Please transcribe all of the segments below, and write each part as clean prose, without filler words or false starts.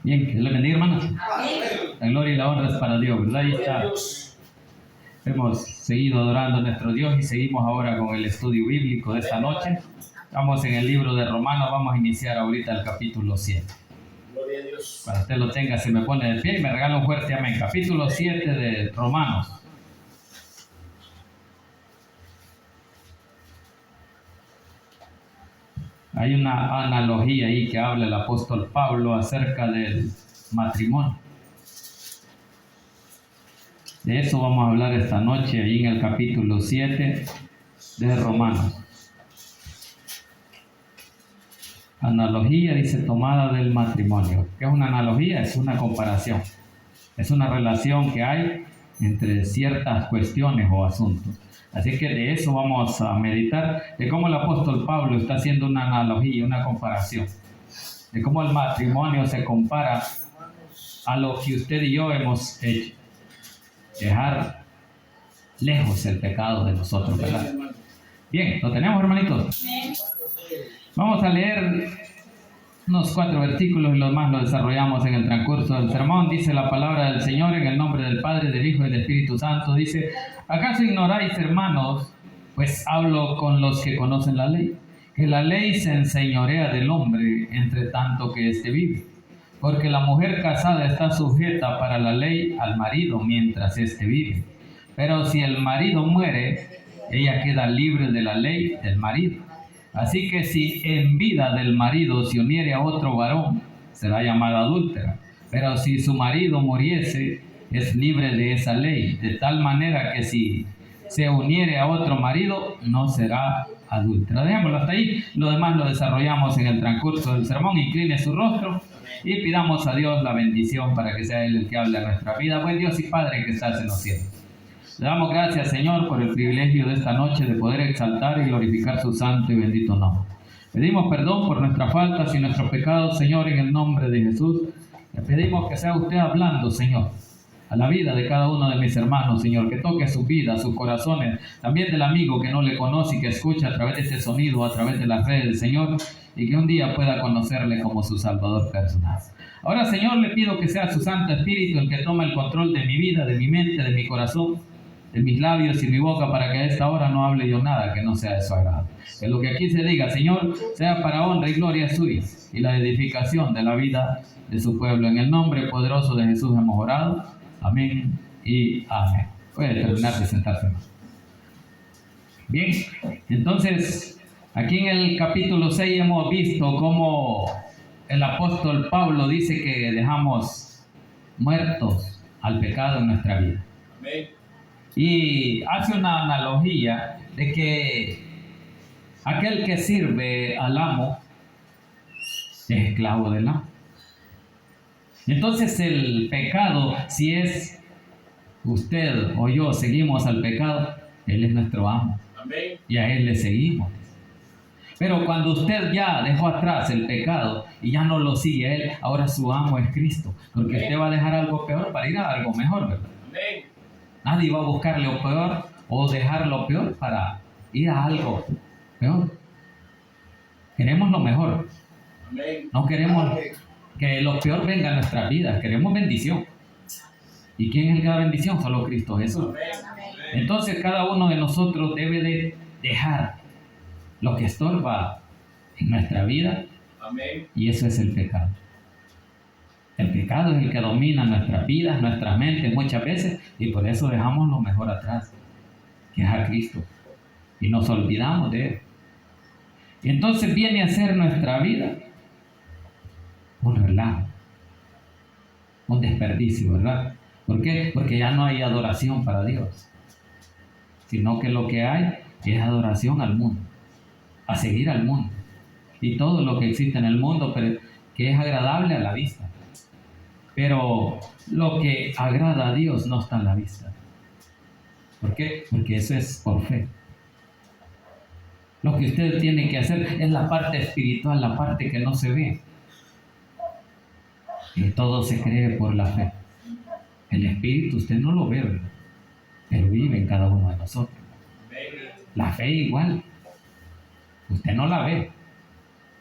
Bien, que Dios les bendiga, hermanos. La gloria y la honra es para Dios, ¿verdad? Ahí está. Hemos seguido adorando a nuestro Dios y seguimos ahora con el estudio bíblico de esta noche. Estamos en el libro de Romanos, vamos a iniciar ahorita el capítulo 7. Gloria a Dios. Cuando usted lo tenga, se me pone de pie y me regala un fuerte amén. Capítulo 7 de Romanos. Hay una analogía ahí que habla el apóstol Pablo acerca del matrimonio. De eso vamos a hablar esta noche, ahí en el capítulo 7 de Romanos. Analogía, dice, tomada del matrimonio. ¿Qué es una analogía? Es una comparación. Es una relación que hay entre ciertas cuestiones o asuntos. Así que de eso vamos a meditar, de cómo el apóstol Pablo está haciendo una analogía, una comparación. De cómo el matrimonio se compara a lo que usted y yo hemos hecho. Dejar lejos el pecado de nosotros, ¿verdad? Bien, ¿lo tenemos, hermanitos? Vamos a leer unos 4 versículos y los más lo desarrollamos en el transcurso del sermón. Dice la palabra del Señor en el nombre del Padre, del Hijo y del Espíritu Santo. Dice: ¿acaso ignoráis, hermanos, pues hablo con los que conocen la ley, que la ley se enseñorea del hombre entre tanto que éste vive? Porque la mujer casada está sujeta para la ley al marido mientras éste vive. Pero si el marido muere, ella queda libre de la ley del marido. Así que si en vida del marido se uniere a otro varón, será llamada adúltera. Pero si su marido muriese, es libre de esa ley, de tal manera que si se uniere a otro marido, no será adúltera. Dejémoslo hasta ahí. Lo demás lo desarrollamos en el transcurso del sermón. Incline su rostro y pidamos a Dios la bendición para que sea Él el que hable a nuestra vida. Buen Dios y Padre que estás en los cielos, le damos gracias, Señor, por el privilegio de esta noche de poder exaltar y glorificar su santo y bendito nombre. Pedimos perdón por nuestras faltas y nuestros pecados, Señor, en el nombre de Jesús. Le pedimos que sea usted hablando, Señor, a la vida de cada uno de mis hermanos, Señor, que toque sus vidas, sus corazones, también del amigo que no le conoce y que escucha a través de este sonido, a través de las redes, Señor, y que un día pueda conocerle como su Salvador personal. Ahora, Señor, le pido que sea su Santo Espíritu el que tome el control de mi vida, de mi mente, de mi corazón, de mis labios y mi boca, para que a esta hora no hable yo nada que no sea de su agrado. Que lo que aquí se diga, Señor, sea para honra y gloria suya y la edificación de la vida de su pueblo. En el nombre poderoso de Jesús hemos orado. Amén y amén. Voy a terminar de sentarse. Bien, entonces, aquí en el capítulo 6 hemos visto cómo el apóstol Pablo dice que dejamos muertos al pecado en nuestra vida. Amén. Y hace una analogía de que aquel que sirve al amo es esclavo del amo. Entonces el pecado, si es usted o yo seguimos al pecado, Él es nuestro amo. Amén. Y a Él le seguimos. Pero cuando usted ya dejó atrás el pecado y ya no lo sigue a Él, ahora su amo es Cristo. Porque usted va a dejar algo peor para ir a algo mejor, ¿verdad? Amén. Nadie va a buscar lo peor o dejar lo peor para ir a algo peor. Queremos lo mejor. Amén. No queremos que lo peor venga a nuestras vidas. Queremos bendición. ¿Y quién es el que da bendición? Solo Cristo Jesús. Amén. Entonces cada uno de nosotros debe de dejar lo que estorba en nuestra vida. Amén. Y eso es el pecado. El pecado es el que domina nuestras vidas, nuestras mentes muchas veces, y por eso dejamos lo mejor atrás, que es a Cristo, y nos olvidamos de Él. Y entonces viene a ser nuestra vida un relajo, un desperdicio, ¿verdad? ¿Por qué? Porque ya no hay adoración para Dios, sino que lo que hay es adoración al mundo, a seguir al mundo, y todo lo que existe en el mundo, pero que es agradable a la vista. Pero lo que agrada a Dios no está en la vista. ¿Por qué? Porque eso es por fe. Lo que usted tiene que hacer es la parte espiritual, la parte que no se ve. Y todo se cree por la fe. El Espíritu usted no lo ve, ¿verdad? Pero vive en cada uno de nosotros. La fe igual. Usted no la ve,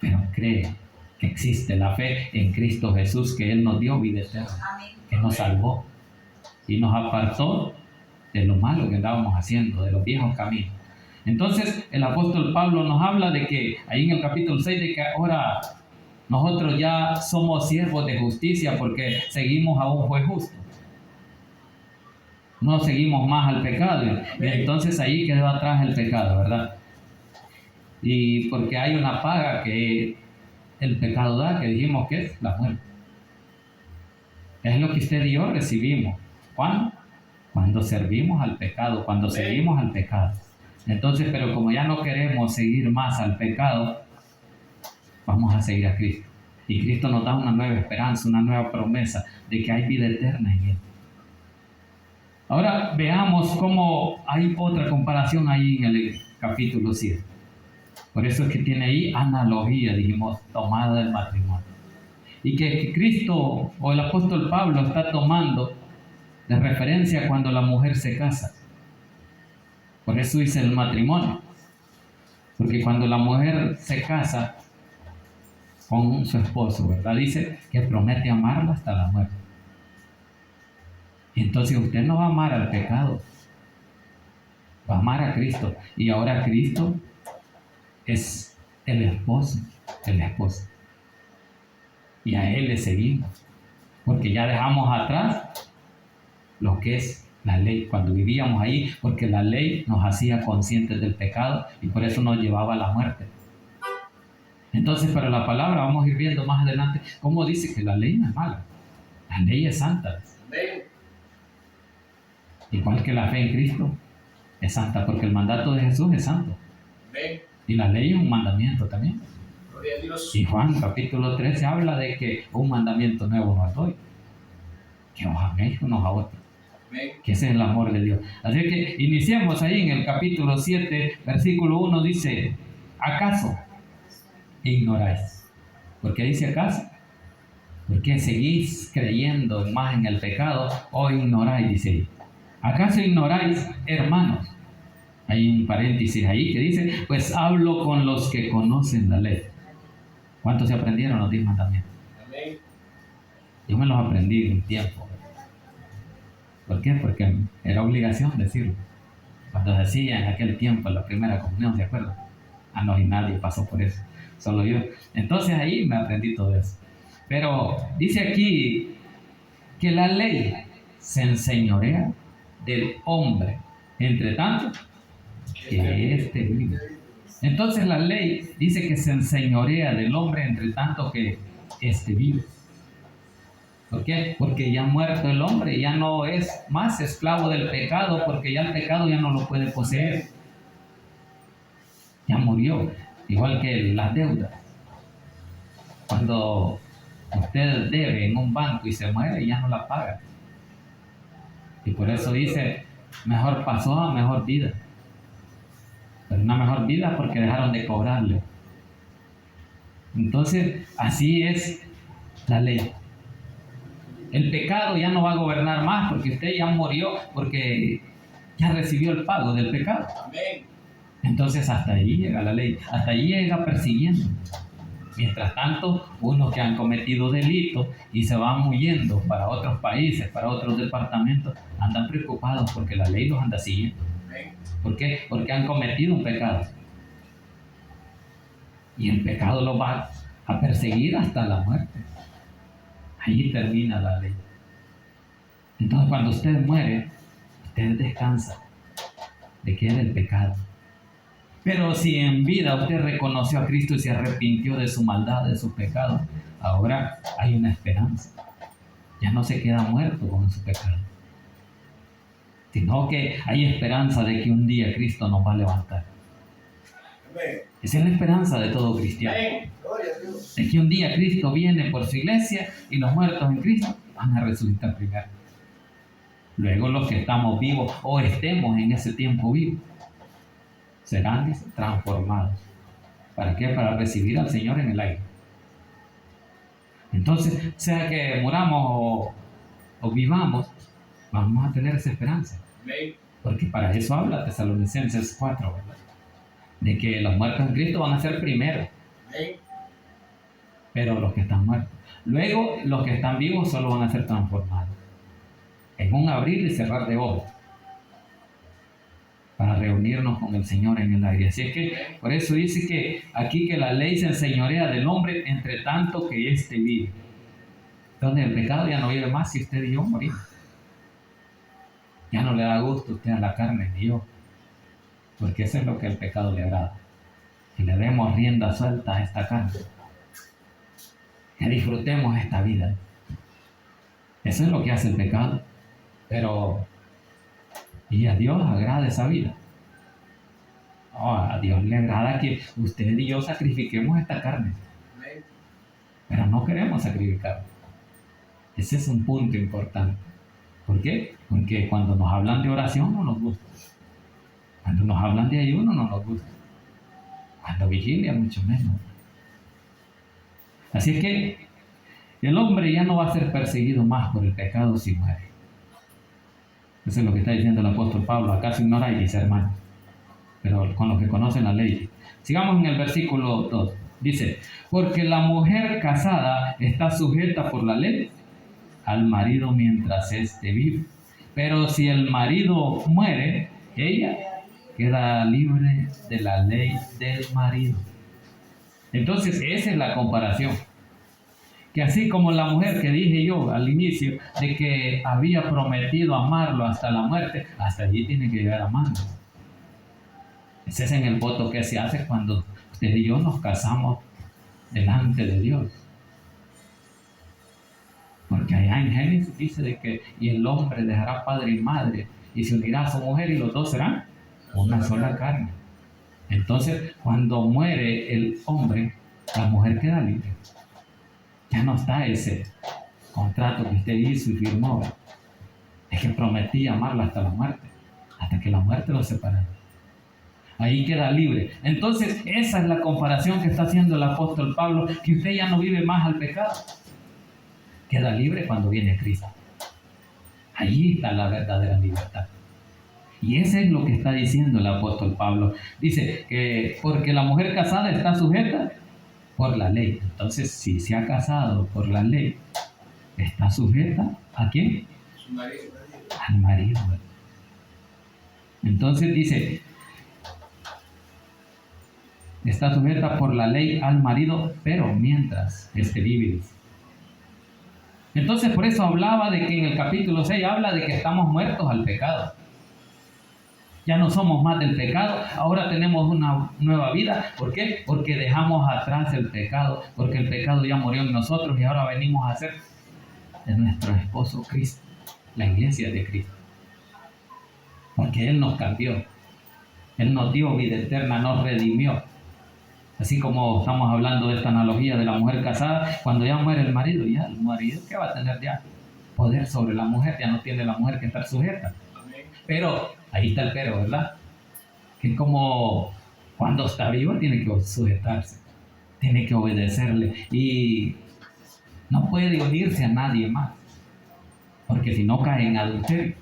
pero cree que existe la fe en Cristo Jesús, que Él nos dio vida eterna, que nos salvó y nos apartó de lo malo que andábamos haciendo, de los viejos caminos. Entonces el apóstol Pablo nos habla de que, ahí en el capítulo 6, de que ahora nosotros ya somos siervos de justicia porque seguimos a un juez justo. No seguimos más al pecado. Y entonces ahí quedó atrás el pecado, ¿verdad? Y porque hay una paga que el pecado da, que dijimos que es la muerte. Es lo que usted y yo recibimos. ¿Cuándo? Cuando servimos al pecado, cuando seguimos al pecado. Entonces, pero como ya no queremos seguir más al pecado, vamos a seguir a Cristo. Y Cristo nos da una nueva esperanza, una nueva promesa de que hay vida eterna en Él. Ahora veamos cómo hay otra comparación ahí en el capítulo 7. Por eso es que tiene ahí analogía, dijimos, tomada del matrimonio. Y que Cristo o el apóstol Pablo está tomando de referencia cuando la mujer se casa. Por eso dice el matrimonio. Porque cuando la mujer se casa con su esposo, ¿verdad? Dice que promete amarla hasta la muerte. Y entonces usted no va a amar al pecado, va a amar a Cristo. Y ahora Cristo es el esposo, el esposo. Y a Él le seguimos. Porque ya dejamos atrás lo que es la ley, cuando vivíamos ahí, porque la ley nos hacía conscientes del pecado y por eso nos llevaba a la muerte. Entonces, pero la palabra, vamos a ir viendo más adelante, cómo dice que la ley no es mala, la ley es santa. Igual que la fe en Cristo es santa, porque el mandato de Jesús es santo. Y la ley es un mandamiento también. Y Juan capítulo 13 habla de que un mandamiento nuevo nos doy, que os améis unos a otros. Que ese es el amor de Dios. Así que iniciamos ahí en el capítulo 7, versículo 1, dice: ¿acaso ignoráis? ¿Por qué dice acaso? Porque seguís creyendo más en el pecado o ignoráis, dice ahí. ¿Acaso ignoráis, hermanos? Hay un paréntesis ahí que dice: pues hablo con los que conocen la ley. ¿Cuántos se aprendieron los 10 mandamientos? Yo me los aprendí en un tiempo. ¿Por qué? Porque era obligación decirlo. Cuando decía en aquel tiempo, en la primera comunión, ¿se acuerdan? No, y nadie pasó por eso, solo yo. Entonces ahí me aprendí todo eso. Pero dice aquí que la ley se enseñorea del hombre, entre tanto que éste vive. Entonces la ley dice que se enseñorea del hombre, entre tanto que éste vive. ¿Por qué? Porque ya muerto el hombre, ya no es más esclavo del pecado, porque ya el pecado ya no lo puede poseer. Ya murió, igual que las deudas. Cuando usted debe en un banco y se muere, ya no la paga. Y por eso dice, mejor pasó a mejor vida. Pero una mejor vida porque dejaron de cobrarle. Entonces, así es la ley. El pecado ya no va a gobernar más porque usted ya murió, porque ya recibió el pago del pecado. Entonces hasta ahí llega la ley, hasta ahí llega persiguiendo. Mientras tanto, unos que han cometido delitos y se van huyendo para otros países, para otros departamentos, andan preocupados porque la ley los anda siguiendo. ¿Por qué? Porque han cometido un pecado. Y el pecado los va a perseguir hasta la muerte. Ahí termina la ley. Entonces cuando usted muere, usted descansa de que era el pecado. Pero si en vida usted reconoció a Cristo y se arrepintió de su maldad, de su pecado, ahora hay una esperanza. Ya no se queda muerto con su pecado, sino que hay esperanza de que un día Cristo nos va a levantar. Esa es la esperanza de todo cristiano. Es que un día Cristo viene por su iglesia y los muertos en Cristo van a resucitar primero. Luego los que estamos vivos o estemos en ese tiempo vivo serán transformados. ¿Para qué? Para recibir al Señor en el aire. Entonces, sea que muramos o vivamos, vamos a tener esa esperanza. Porque para eso habla Tesalonicenses 4, ¿verdad? De que los muertos en Cristo van a ser primero. pero los que están muertos. Luego, los que están vivos solo van a ser transformados en un abrir y cerrar de ojos para reunirnos con el Señor en el aire. Así es que, por eso dice que aquí que la ley se enseñorea del hombre entre tanto que éste vive. Entonces el pecado ya no vive más si usted y yo morimos. Ya no le da gusto a usted a la carne ni yo, porque eso es lo que el pecado le agrada. Que le demos rienda suelta a esta carne. Que disfrutemos esta vida. Eso es lo que hace el pecado. Pero, y a Dios agrada esa vida. Oh, a Dios le agrada que usted y yo sacrifiquemos esta carne. Pero no queremos sacrificarla. Ese es un punto importante. ¿Por qué? Porque cuando nos hablan de oración no nos gusta. Cuando nos hablan de ayuno no nos gusta. Cuando vigilia mucho menos. Así es que el hombre ya no va a ser perseguido más por el pecado si muere. Eso es lo que está diciendo el apóstol Pablo. ¿Acaso ignoráis, mis hermanos? Pero con los que conocen la ley. Sigamos en el versículo 2. Dice, porque la mujer casada está sujeta por la ley al marido mientras éste vive. Pero si el marido muere, ella queda libre de la ley del marido. Entonces, esa es la comparación. Que así como la mujer que dije yo al inicio, de que había prometido amarlo hasta la muerte, hasta allí tiene que llegar amando. Ese es en el voto que se hace cuando usted y yo nos casamos delante de Dios. Porque allá en Génesis dice de que y el hombre dejará padre y madre y se unirá a su mujer y los dos serán una sola carne. Entonces, cuando muere el hombre, la mujer queda libre. Ya no está ese contrato que usted hizo y firmó. Es que prometí amarla hasta la muerte, hasta que la muerte lo separara. Ahí queda libre. Entonces, esa es la comparación que está haciendo el apóstol Pablo, que usted ya no vive más al pecado. Queda libre cuando viene Cristo. Allí está la verdadera libertad. Y eso es lo que está diciendo el apóstol Pablo. Dice que porque la mujer casada está sujeta por la ley. Entonces, si se ha casado por la ley, ¿está sujeta a quién? Al marido. Entonces dice, está sujeta por la ley al marido, pero mientras esté vive. Entonces, por eso hablaba de que en el capítulo 6 habla de que estamos muertos al pecado. Ya no somos más del pecado, ahora tenemos una nueva vida. ¿Por qué? Porque dejamos atrás el pecado, porque el pecado ya murió en nosotros y ahora venimos a ser de nuestro esposo Cristo, la iglesia de Cristo. Porque Él nos cambió, Él nos dio vida eterna, nos redimió. Así como estamos hablando de esta analogía de la mujer casada, cuando ya muere el marido, ya el marido, ¿qué va a tener ya? Poder sobre la mujer, ya no tiene la mujer que estar sujeta. Pero, ahí está el pero, ¿verdad? Que como cuando está vivo tiene que sujetarse, tiene que obedecerle y no puede unirse a nadie más, porque si no cae en adulterio.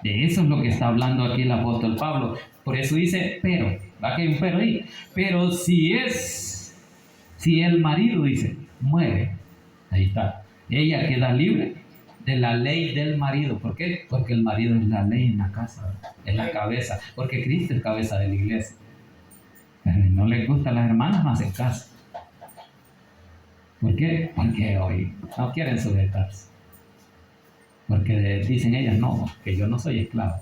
De eso es lo que está hablando aquí el apóstol Pablo. Por eso dice, pero, ¿va que hay un pero ahí? Pero si el marido, dice, muere, ahí está, ella queda libre de la ley del marido. ¿Por qué? Porque el marido es la ley en la casa, es la cabeza, porque Cristo es cabeza de la iglesia. Pero no les gusta a las hermanas más en casa. ¿Por qué? Porque hoy no quieren sujetarse. Porque dicen ellas, no, que yo no soy esclavo.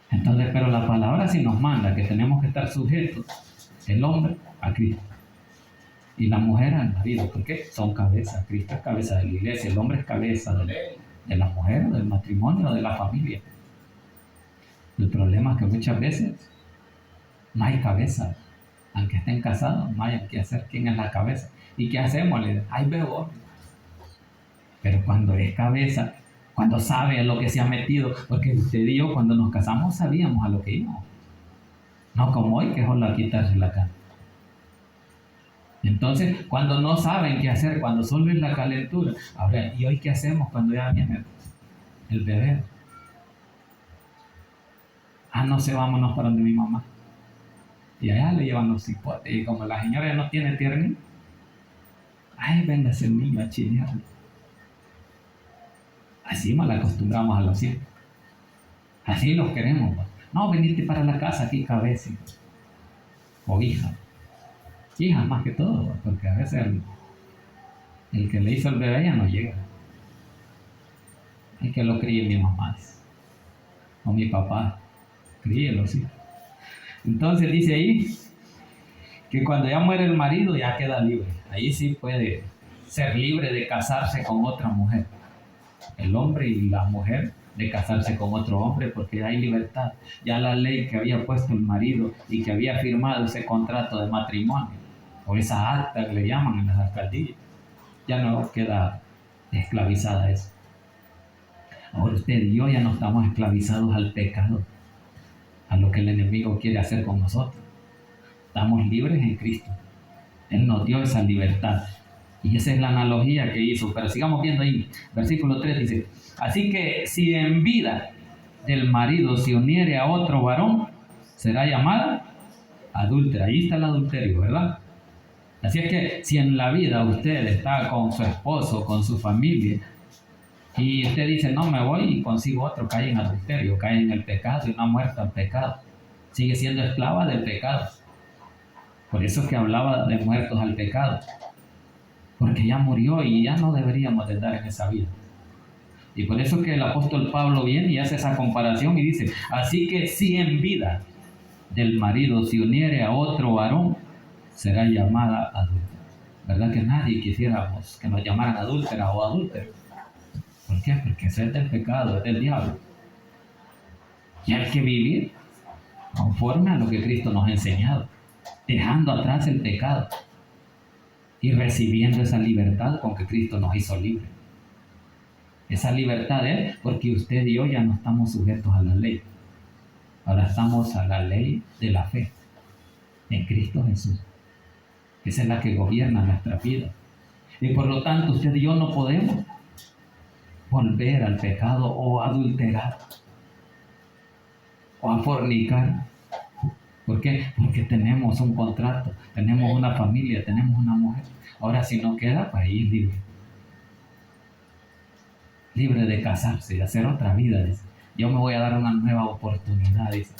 Entonces, pero la palabra sí nos manda que tenemos que estar sujetos, el hombre a Cristo y la mujer al marido, porque son cabezas. Cristo es cabeza de la iglesia, el hombre es cabeza de la mujer, del matrimonio, de la familia. El problema es que muchas veces no hay cabeza, aunque estén casados, no hay que hacer quién es la cabeza. ¿Y qué hacemos? Ay, veo. Pero cuando es cabeza, cuando sabe a lo que se ha metido, porque usted y yo cuando nos casamos sabíamos a lo que íbamos. No como hoy que es solo a quitarse la cara. Entonces, cuando no saben qué hacer, cuando solo es la calentura, ahora, ¿y hoy qué hacemos cuando ya viene el bebé? No sé, vámonos para donde mi mamá. Y allá le llevan los cipotes. Y como la señora ya no tiene tierni, Ay, véngase el niño a chinearle. Así mal acostumbramos a los hijos. Así los queremos. No, venite para la casa, aquí cabeza. O hija. Hija más que todo, porque a veces el que le hizo el bebé ya no llega. Hay que lo críe mi mamá o mi papá. Críelo, sí. Entonces dice ahí que cuando ya muere el marido ya queda libre. Ahí sí puede ser libre de casarse con otra mujer. El hombre y la mujer de casarse con otro hombre porque hay libertad. Ya la ley que había puesto el marido y que había firmado ese contrato de matrimonio o esa acta que le llaman en las alcaldías, ya no queda esclavizada eso. Ahora usted y yo ya no estamos esclavizados al pecado, a lo que el enemigo quiere hacer con nosotros. Estamos libres en Cristo. Él nos dio esa libertad. Y esa es la analogía que hizo. Pero sigamos viendo ahí. Versículo 3 dice: así que si en vida del marido se uniere a otro varón, será llamada adúltera. Ahí está el adulterio, ¿verdad? Así es que si en la vida usted está con su esposo, con su familia, y usted dice, no, me voy y consigo otro, cae en adulterio, cae en el pecado y no ha muerto al pecado. Sigue siendo esclava del pecado. Por eso es que hablaba de muertos al pecado. Porque ya murió y ya no deberíamos de estar en esa vida. Y por eso es que el apóstol Pablo viene y hace esa comparación y dice, así que si en vida del marido se uniere a otro varón, será llamada adúltera. ¿Verdad que nadie quisiéramos que nos llamaran adúltera o adúltero? ¿Por qué? Porque eso es del pecado, es del diablo. Y hay que vivir conforme a lo que Cristo nos ha enseñado, dejando atrás el pecado y recibiendo esa libertad con que Cristo nos hizo libres. Esa libertad es porque usted y yo ya no estamos sujetos a la ley. Ahora estamos a la ley de la fe en Cristo Jesús. Esa es la que gobierna nuestra vida. Y por lo tanto usted y yo no podemos volver al pecado o adulterar o a fornicar. ¿Por qué? Porque tenemos un contrato, tenemos una familia, tenemos una mujer. Ahora si no queda, pues ahí es libre. Libre de casarse, de hacer otra vida, dice. Yo me voy a dar una nueva oportunidad, dice.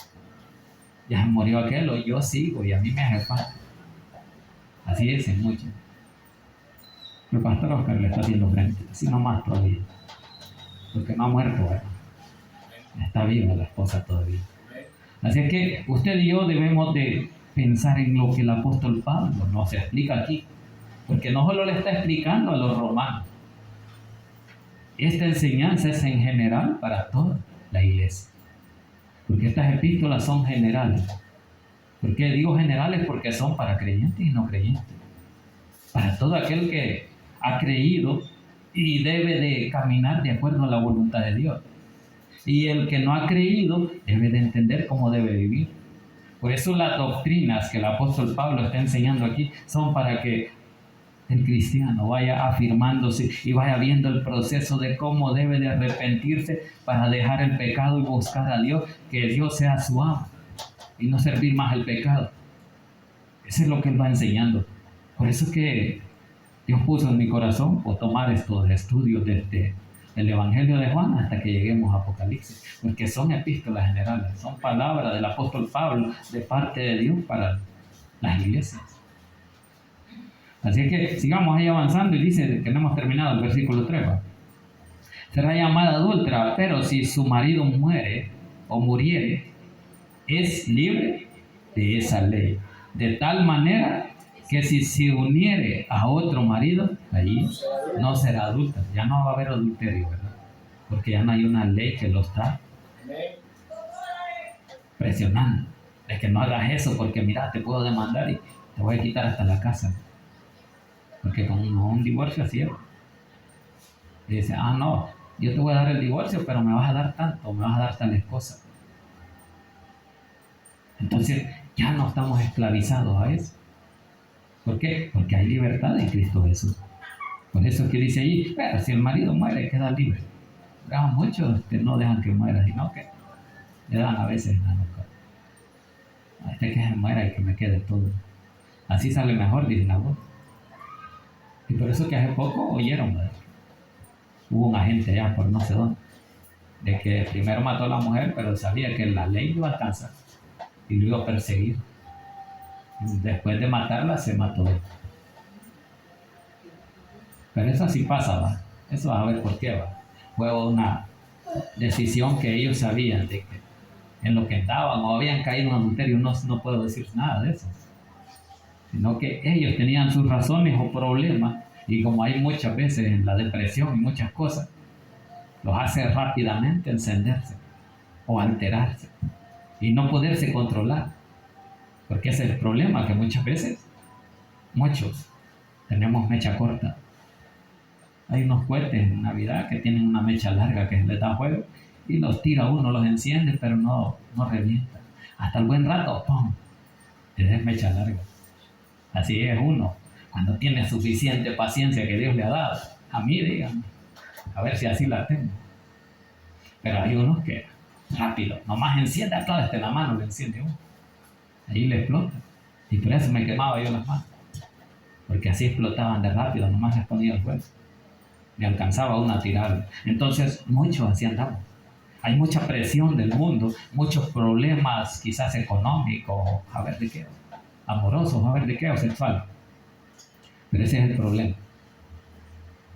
Ya murió aquel o yo sigo y a mí me hace falta. Así dicen muchos. El pastor Oscar le está haciendo frente, así nomás todavía. Porque no ha muerto, ¿verdad? Está viva la esposa todavía. Así es que usted y yo debemos de pensar en lo que el apóstol Pablo nos explica aquí. Porque no solo le está explicando a los romanos. Esta enseñanza es en general para toda la iglesia. Porque estas epístolas son generales. ¿Por qué digo generales? Porque son para creyentes y no creyentes. Para todo aquel que ha creído y debe de caminar de acuerdo a la voluntad de Dios. Y el que no ha creído debe de entender cómo debe vivir. Por eso las doctrinas que el apóstol Pablo está enseñando aquí son para que el cristiano vaya afirmándose y vaya viendo el proceso de cómo debe de arrepentirse para dejar el pecado y buscar a Dios, que Dios sea su amo y no servir más al pecado. Eso es lo que él va enseñando. Por eso es que Dios puso en mi corazón por tomar estos estudios desde el Evangelio de Juan hasta que lleguemos a Apocalipsis, porque son epístolas generales, son palabras del apóstol Pablo de parte de Dios para las iglesias. Así que sigamos ahí avanzando y dice que no hemos terminado el versículo 3. Será llamada adúltera, pero si su marido muere o muriere, es libre de esa ley. De tal manera que si se uniere a otro marido, allí no será adúltera. Ya no va a haber adulterio, ¿verdad? Porque ya no hay una ley que lo está presionando. Es que no hagas eso porque mira, te puedo demandar y te voy a quitar hasta la casa. Porque con un divorcio así es. Y dice, no, yo te voy a dar el divorcio, pero me vas a dar tanto, me vas a dar tales cosas. Entonces ya no estamos esclavizados a eso. ¿Por qué? Porque hay libertad en Cristo Jesús. Por eso es que dice allí, pero si el marido muere, queda libre. Pero muchos no dejan que muera, sino que le dan a veces la nuca. Que se muera y que me quede todo. Así sale mejor, dice la voz. Y por eso que hace poco oyeron, ¿verdad? Hubo un agente allá por no sé dónde, de que primero mató a la mujer, pero sabía que la ley lo iba a alcanzar y lo iba a perseguir. Después de matarla, se mató él. Pero eso así pasa, ¿va? Eso vas a ver por qué, ¿va? Fue una decisión que ellos sabían de que en lo que andaban o habían caído en adulterio. No puedo decir nada de eso, sino que ellos tenían sus razones o problemas, y como hay muchas veces en la depresión y muchas cosas, los hace rápidamente encenderse o alterarse y no poderse controlar, porque ese es el problema, que muchas veces muchos tenemos mecha corta. Hay unos cohetes en Navidad que tienen una mecha larga que les da fuego y los tira uno, los enciende, pero no revienta. Hasta el buen rato, ¡pum!, es mecha larga. Así es uno, cuando tiene suficiente paciencia que Dios le ha dado. A mí, díganme, a ver si así la tengo. Pero hay unos que rápido, nomás enciende a toda la mano, le enciende uno. Ahí le explota. Y por eso me quemaba yo las manos. Porque así explotaban de rápido, nomás les ponía el fuego. Le alcanzaba uno a tirarlo. Entonces, muchos así andamos. Hay mucha presión del mundo, muchos problemas, quizás económicos, a ver de qué, amorosos, a ver de qué, o sexuales. Pero ese es el problema.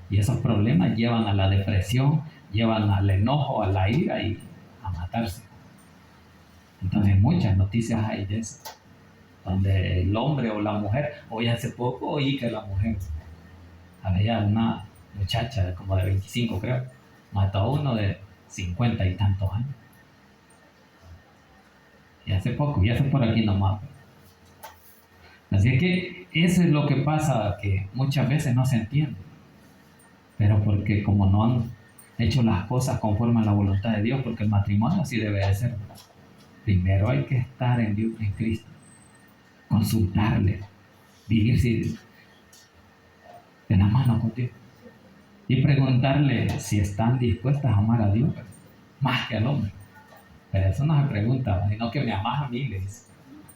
Y esos problemas llevan a la depresión, llevan al enojo, a la ira y a matarse. Entonces, muchas noticias hay de eso, donde el hombre o la mujer, hoy hace poco oí que la mujer, había una muchacha como de 25, creo, mató a uno de 50 y tantos años. Y hace poco, y eso por aquí nomás. Así es que eso es lo que pasa, que muchas veces no se entiende. Pero porque como no han hecho las cosas conforme a la voluntad de Dios, porque el matrimonio así debe de ser. Primero hay que estar en Dios, en Cristo, consultarle, vivir de la mano con Dios y preguntarle si están dispuestas a amar a Dios más que al hombre. Pero eso no se pregunta, sino que me amas a mí, le dice.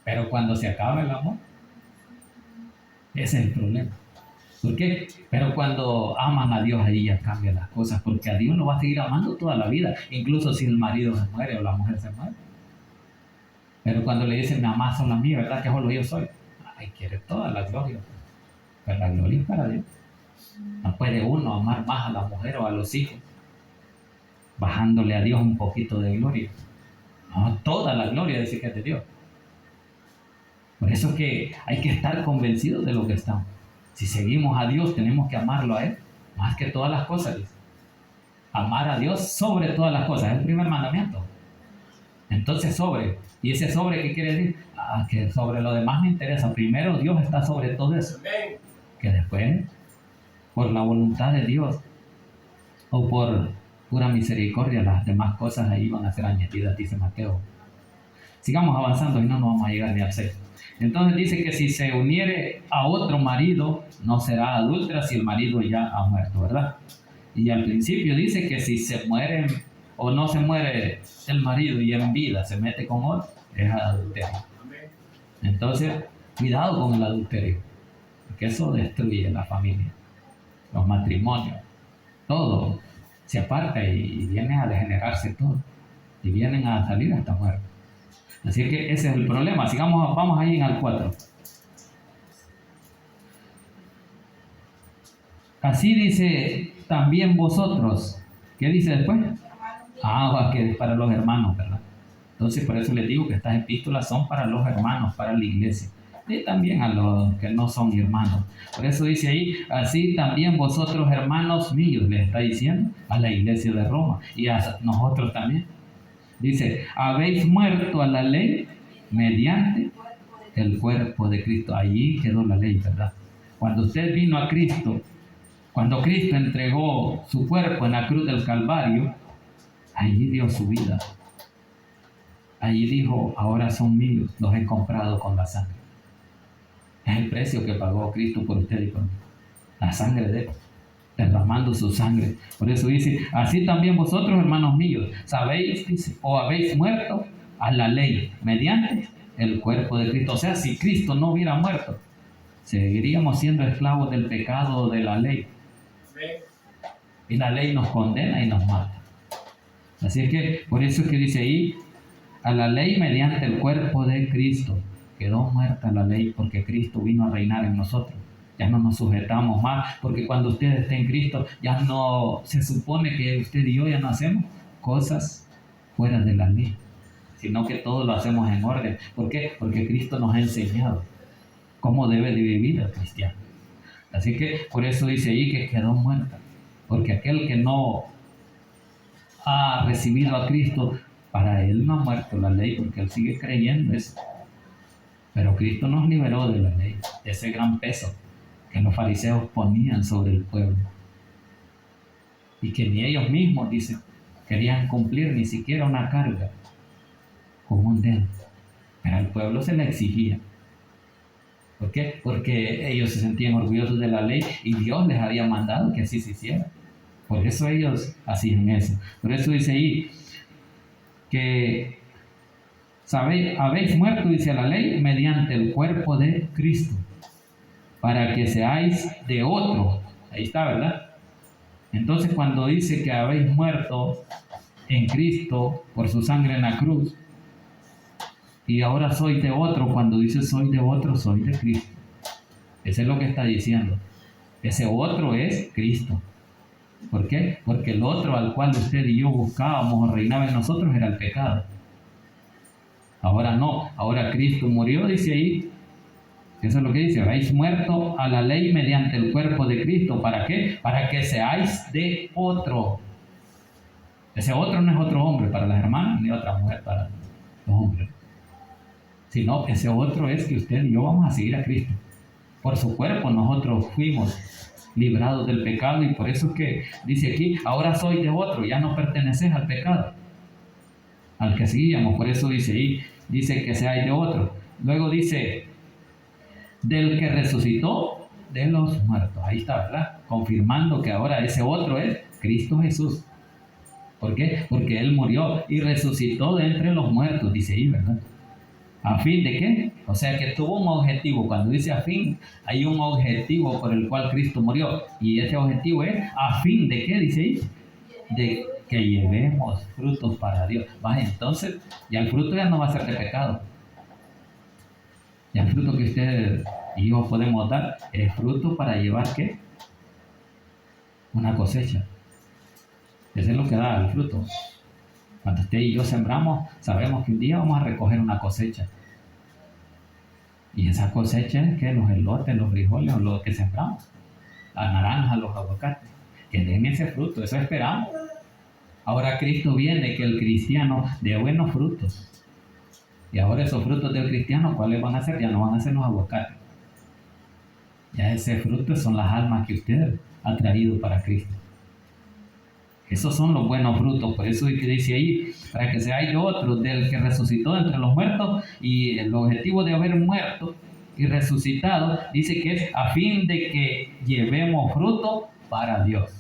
Pero cuando se acaba el amor, ese es el problema. ¿Por qué? Pero cuando aman a Dios, ahí ya cambian las cosas, porque a Dios lo va a seguir amando toda la vida, incluso si el marido se muere o la mujer se muere. Pero cuando le dicen, me amas solo a mí, ¿verdad que solo yo soy? Ay, quiere toda la gloria. Pero la gloria es para Dios. No puede uno amar más a la mujer o a los hijos, bajándole a Dios un poquito de gloria. No, toda la gloria dice que es de Dios. Por eso que hay que estar convencidos de lo que estamos. Si seguimos a Dios, tenemos que amarlo a Él más que todas las cosas, dice. Amar a Dios sobre todas las cosas, es el primer mandamiento. Entonces sobre, ¿y ese sobre qué quiere decir? Que sobre lo demás me interesa. Primero Dios está sobre todo eso. Que después, por la voluntad de Dios o por pura misericordia, las demás cosas ahí van a ser añadidas, dice Mateo. Sigamos avanzando y no nos vamos a llegar ni al 6. Entonces dice que si se uniere a otro marido, no será adúltera si el marido ya ha muerto, ¿verdad? Y al principio dice que si se muere o no se muere el marido y en vida se mete con otro, es adulterio. Entonces, cuidado con el adulterio, porque eso destruye la familia, los matrimonios, todo se aparta y viene a degenerarse todo, y vienen a salir hasta muertos. Así que ese es el problema. Sigamos, vamos ahí en el 4. Así dice también vosotros. ¿Qué dice después? Que es para los hermanos, ¿verdad? Entonces por eso les digo que estas epístolas son para los hermanos, para la iglesia. Y también a los que no son hermanos. Por eso dice ahí, así también vosotros, hermanos míos, le está diciendo a la iglesia de Roma y a nosotros también. Dice, habéis muerto a la ley mediante el cuerpo de Cristo. Allí quedó la ley, ¿verdad? Cuando usted vino a Cristo, cuando Cristo entregó su cuerpo en la cruz del Calvario, allí dio su vida. Allí dijo, ahora son míos, los he comprado con la sangre. Es el precio que pagó Cristo por usted y por mí. La sangre de Él, derramando su sangre. Por eso dice, así también vosotros, hermanos míos, sabéis, dice, o habéis muerto a la ley mediante el cuerpo de Cristo. O sea, si Cristo no hubiera muerto, seguiríamos siendo esclavos del pecado o de la ley. Amén. Y la ley nos condena y nos mata. Así es que, por eso es que dice ahí, a la ley mediante el cuerpo de Cristo. Quedó muerta la ley porque Cristo vino a reinar en nosotros. Ya no nos sujetamos más, porque cuando usted esté en Cristo, ya no se supone que usted y yo ya no hacemos cosas fuera de la ley, sino que todo lo hacemos en orden. ¿Por qué? Porque Cristo nos ha enseñado cómo debe de vivir el cristiano. Así que por eso dice ahí que quedó muerta, porque aquel que no ha recibido a Cristo, para él no ha muerto la ley, porque él sigue creyendo eso. Pero Cristo nos liberó de la ley, de ese gran peso que los fariseos ponían sobre el pueblo. Y que ni ellos mismos, dicen, querían cumplir ni siquiera una carga con un dedo. Pero al pueblo se le exigía. ¿Por qué? Porque ellos se sentían orgullosos de la ley y Dios les había mandado que así se hiciera. Por eso ellos hacían eso. Por eso dice ahí que habéis muerto, dice la ley, mediante el cuerpo de Cristo, para que seáis de otro. Ahí está, ¿verdad? Entonces cuando dice que habéis muerto en Cristo por su sangre en la cruz, y ahora soy de otro, cuando dice soy de otro, soy de Cristo. Eso es lo que está diciendo. Ese otro es Cristo. ¿Por qué? Porque el otro al cual usted y yo buscábamos o reinaba en nosotros era el pecado. Ahora no, ahora Cristo murió, dice ahí. Eso es lo que dice, habéis muerto a la ley mediante el cuerpo de Cristo. ¿Para qué? Para que seáis de otro. Ese otro no es otro hombre para las hermanas, ni otra mujer para los hombres. Sino ese otro es que usted y yo vamos a seguir a Cristo. Por su cuerpo nosotros fuimos librados del pecado, y por eso es que dice aquí, ahora soy de otro, ya no perteneces al pecado al que seguíamos. Por eso dice ahí, dice que seáis de otro. Luego dice, del que resucitó de los muertos. Ahí está, ¿verdad? Confirmando que ahora ese otro es Cristo Jesús. ¿Por qué? Porque Él murió y resucitó de entre los muertos, dice ahí, ¿verdad? ¿A fin de qué? O sea que tuvo un objetivo. Cuando dice a fin, hay un objetivo por el cual Cristo murió. Y ese objetivo es a fin de qué, dice ahí, de que llevemos frutos para Dios. Vaya, entonces, ya el fruto ya no va a ser de pecado. Ya el fruto que usted y yo podemos dar es fruto para llevar ¿qué? Una cosecha. Eso es lo que da el fruto. Cuando usted y yo sembramos, sabemos que un día vamos a recoger una cosecha. Y esa cosecha es que los elotes, los frijoles o lo que sembramos, las naranjas, los aguacates, que den ese fruto, eso esperamos. Ahora Cristo viene, que el cristiano dé buenos frutos. Y ahora esos frutos del cristiano, ¿cuáles van a ser? Ya no van a ser los aguacates. Ya ese fruto son las almas que usted ha traído para Cristo. Esos son los buenos frutos. Por eso es que dice ahí, para que seáis de otro, del que resucitó entre los muertos. Y el objetivo de haber muerto y resucitado, dice que es a fin de que llevemos fruto para Dios.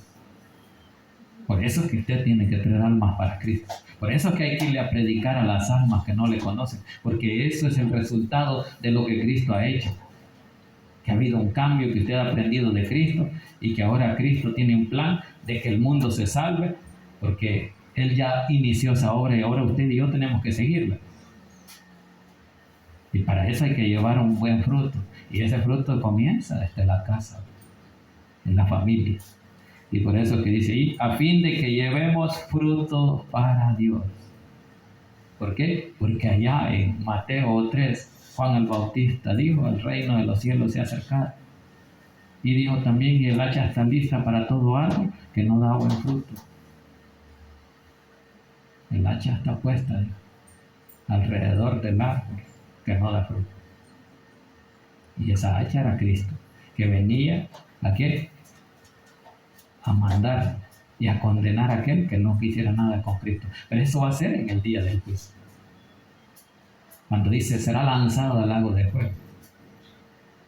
Por eso es que usted tiene que traer almas para Cristo. Por eso es que hay que irle a predicar a las almas que no le conocen. Porque eso es el resultado de lo que Cristo ha hecho. Que ha habido un cambio, que usted ha aprendido de Cristo y que ahora Cristo tiene un plan de que el mundo se salve, porque Él ya inició esa obra y ahora usted y yo tenemos que seguirla. Y para eso hay que llevar un buen fruto. Y ese fruto comienza desde la casa, en la familia. Y por eso que dice ahí, a fin de que llevemos fruto para Dios. ¿Por qué? Porque allá en Mateo 3, Juan el Bautista dijo, el reino de los cielos se ha acercado. Y dijo también, y el hacha está lista para todo árbol que no da buen fruto. El hacha está puesta alrededor del árbol que no da fruto. Y esa hacha era Cristo, que venía ¿a qué? A mandar y a condenar a aquel que no quisiera nada con Cristo. Pero eso va a ser en el día del juicio. Cuando dice, será lanzado al lago de fuego.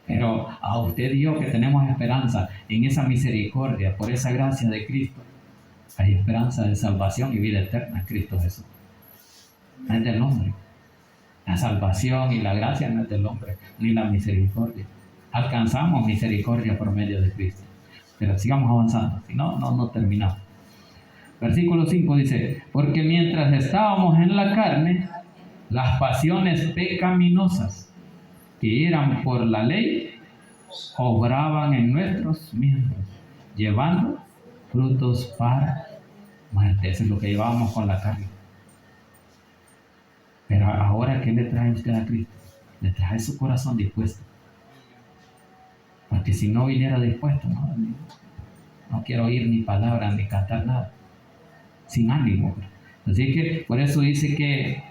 Pero a usted y yo que tenemos esperanza en esa misericordia, por esa gracia de Cristo, hay esperanza de salvación y vida eterna en Cristo Jesús. No es del hombre. La salvación y la gracia no es del hombre, ni la misericordia. alcanzamos misericordia por medio de Cristo. Pero sigamos avanzando, si no, no terminamos. Versículo 5 dice, porque mientras estábamos en la carne, las pasiones pecaminosas que eran por la ley, obraban en nuestros miembros, llevando frutos para muerte. Eso es lo que llevábamos con la carne. Pero ahora, ¿qué le trae usted a Cristo? Le trae su corazón dispuesto. Porque si no viniera dispuesto, no quiero oír ni palabras ni cantar nada. Sin ánimo. Así que por eso dice que,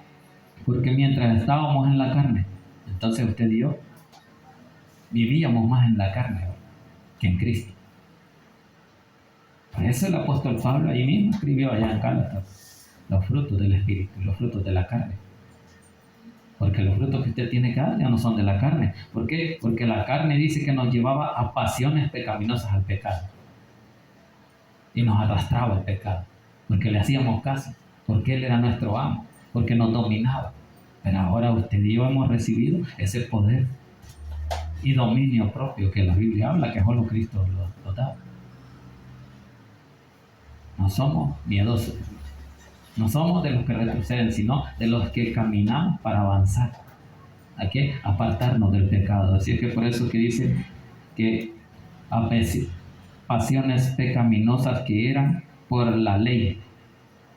porque mientras estábamos en la carne, entonces usted y yo vivíamos más en la carne que en Cristo. Por eso el apóstol Pablo ahí mismo escribió allá en Gálatas los frutos del Espíritu, los frutos de la carne. Porque los frutos que usted tiene que dar ya no son de la carne. ¿Por qué? Porque la carne dice que nos llevaba a pasiones pecaminosas al pecado. Y nos arrastraba al pecado. Porque le hacíamos caso. Porque Él era nuestro amo. Porque nos dominaba. Pero ahora usted y yo hemos recibido ese poder y dominio propio que la Biblia habla, que solo Cristo lo da. No somos miedosos. No somos de los que retroceden, sino de los que caminamos para avanzar. Hay que apartarnos del pecado. Así es que por eso que dice que a veces pasiones pecaminosas que eran por la ley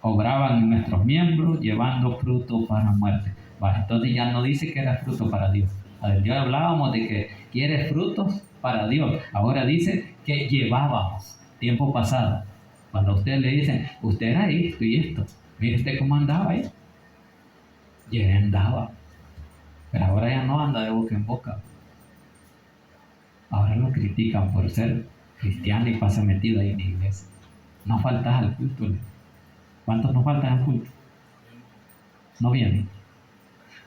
obraban en nuestros miembros, llevando fruto para muerte. Vale, entonces ya no dice que era fruto para Dios. A ver, ya hablábamos de que quiere frutos para Dios. Ahora dice que llevábamos, tiempo pasado. Cuando a usted le dicen, usted era esto y esto. Mire usted cómo andaba ahí. Ya andaba. Pero ahora ya no anda de boca en boca. Ahora lo critican por ser cristiano y pasa metido ahí en la iglesia. No faltas al culto. ¿Cuántos no faltan al culto? No vienen.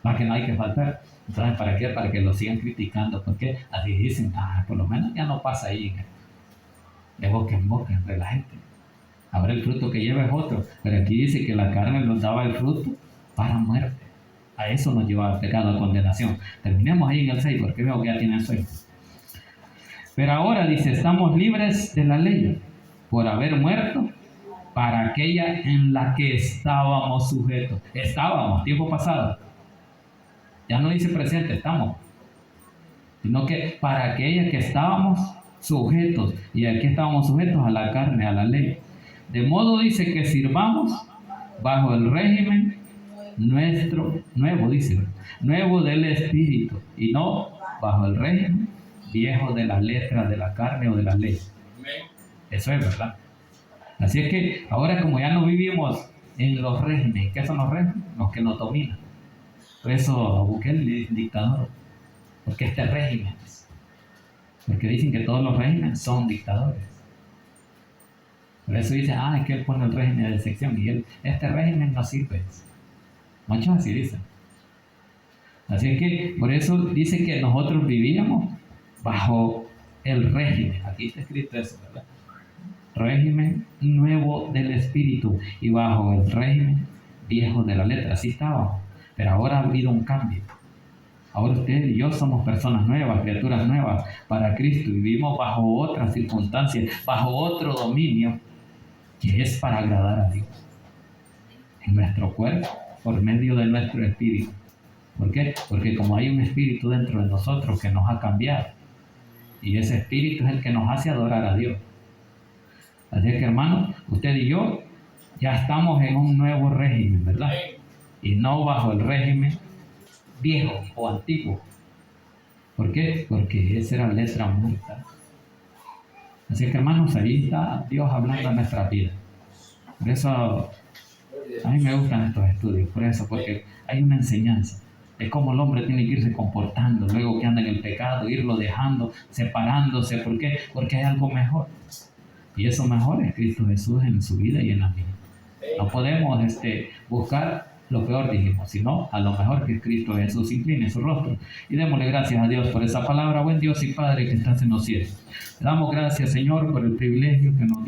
Más que no hay que faltar. Entonces, ¿para qué? Para que lo sigan criticando. Porque así dicen, por lo menos ya no pasa ahí de boca en boca entre la gente. Ahora el fruto que lleva es otro. Pero aquí dice que la carne nos daba el fruto para muerte. A eso nos llevaba el pecado, a condenación. Terminemos ahí en el 6 porque veo que ya tienen sueño. Pero ahora dice, estamos libres de la ley por haber muerto para aquella en la que estábamos sujetos. Estábamos, tiempo pasado. Ya no dice presente, estamos. Sino que para aquella que estábamos sujetos. ¿Y a qué estábamos sujetos? A la carne, a la ley. De modo dice que sirvamos bajo el régimen nuevo del Espíritu, y no bajo el régimen viejo de las letras de la carne o de la ley. Eso es verdad. Así es que ahora, como ya no vivimos en los regímenes, ¿qué son los regímenes? Los que nos dominan. Por eso a Bukele es dictador, porque este régimen, porque dicen que todos los regímenes son dictadores. Por eso dice, es que él pone el régimen de sección y este régimen no sirve. Muchos así dicen. Así es que por eso dice que nosotros vivíamos bajo el régimen. Aquí está escrito eso, ¿verdad? Régimen nuevo del Espíritu y bajo el régimen viejo de la letra. Así estábamos. Pero ahora ha habido un cambio. Ahora usted y yo somos personas nuevas, criaturas nuevas para Cristo. Vivimos bajo otras circunstancias, bajo otro dominio, que es para agradar a Dios. En nuestro cuerpo, por medio de nuestro espíritu. ¿Por qué? Porque como hay un espíritu dentro de nosotros que nos ha cambiado. Y ese espíritu es el que nos hace adorar a Dios. Así que, hermanos, usted y yo ya estamos en un nuevo régimen, ¿verdad? Y no bajo el régimen viejo o antiguo. ¿Por qué? Porque esa era letra muerta. Así que, hermanos, ahí está Dios hablando en nuestra vida. Por eso a mí me gustan estos estudios, por eso, porque hay una enseñanza de cómo el hombre tiene que irse comportando luego que anda en el pecado, irlo dejando, separándose. ¿Por qué? Porque hay algo mejor. Y eso mejor es Cristo Jesús en su vida y en la mía. No podemos buscar lo peor, dijimos, sino a lo mejor que Cristo Jesús. Incline su rostro y démosle gracias a Dios por esa palabra. Buen Dios y Padre que estás en los cielos. Le damos gracias, Señor, por el privilegio que nos dio.